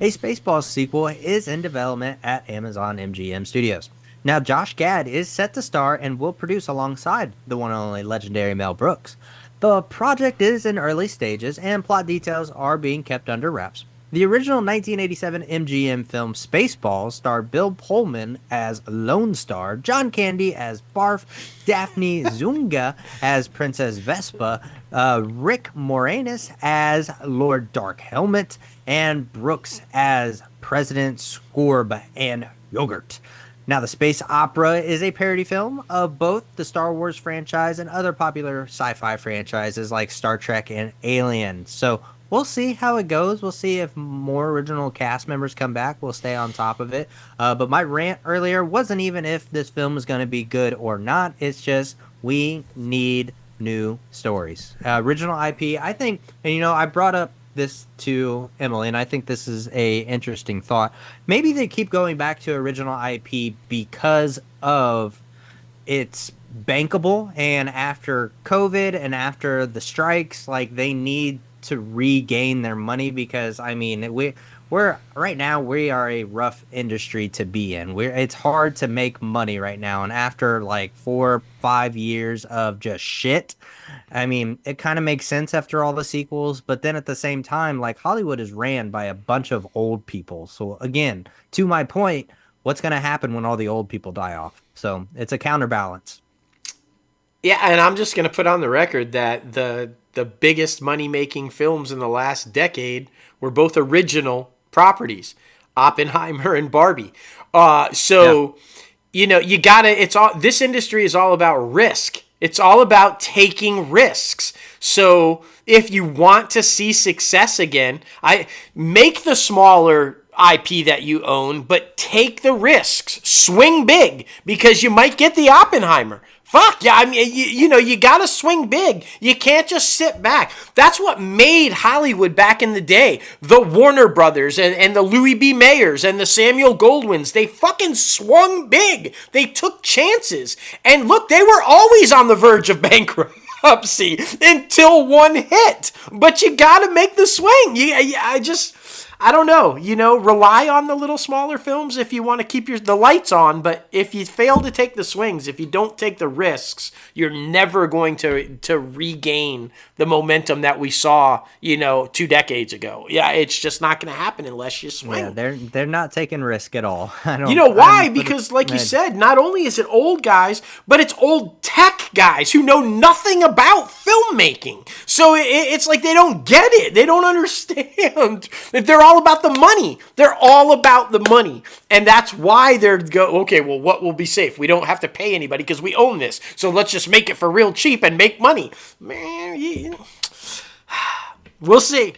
a Spaceballs sequel is in development at Amazon MGM Studios. Now, Josh Gad is set to star and will produce alongside the one and only legendary Mel Brooks. The project is in early stages and plot details are being kept under wraps. The original 1987 MGM film Spaceballs starred Bill Pullman as Lone Star, John Candy as Barf, Daphne Zunga as Princess Vespa, Rick Moranis as Lord Dark Helmet, and Brooks as President Scorb and Yogurt. Now, the space opera is a parody film of both the Star Wars franchise and other popular sci-fi franchises like Star Trek and Alien. So we'll see how it goes. We'll see if more original cast members come back. We'll stay on top of it. But my rant earlier wasn't even if this film is going to be good or not. It's just we need new stories. Original IP, I think, and I brought up this to Emily, and I think this is a interesting thought. Maybe they keep going back to original IP because of its bankable, and after COVID and after the strikes, like they need to regain their money because we're right now we are a rough industry to be in. It's hard to make money right now, and after like 4-5 years of just shit, it kind of makes sense after all the sequels, but then at the same time, like Hollywood is ran by a bunch of old people. So again, to my point, what's going to happen when all the old people die off? So it's a counterbalance. Yeah, and I'm just going to put on the record that the biggest money-making films in the last decade were both original properties, Oppenheimer and Barbie. You gotta, this industry is all about risk. It's all about taking risks. So if you want to see success again, make the smaller IP that you own, but take the risks. Swing big, because you might get the Oppenheimer. Fuck, yeah, you gotta swing big. You can't just sit back. That's what made Hollywood back in the day. The Warner Brothers and the Louis B. Mayers and the Samuel Goldwyns, they fucking swung big. They took chances. And look, they were always on the verge of bankruptcy until one hit. But you gotta make the swing. I don't know, rely on the little smaller films if you want to keep the lights on, but if you fail to take the swings, if you don't take the risks, you're never going to regain the momentum that we saw, 2 decades ago. Yeah, it's just not going to happen unless you swing. Yeah, they're not taking risk at all. Why? Because like you said, not only is it old guys, but it's old tech guys who know nothing about filmmaking. So it's like they don't get it. They don't understand. They're all about the money. They're all about the money. And that's why okay, well, what will be safe? We don't have to pay anybody because we own this. So let's just make it for real cheap and make money. Man, we'll see.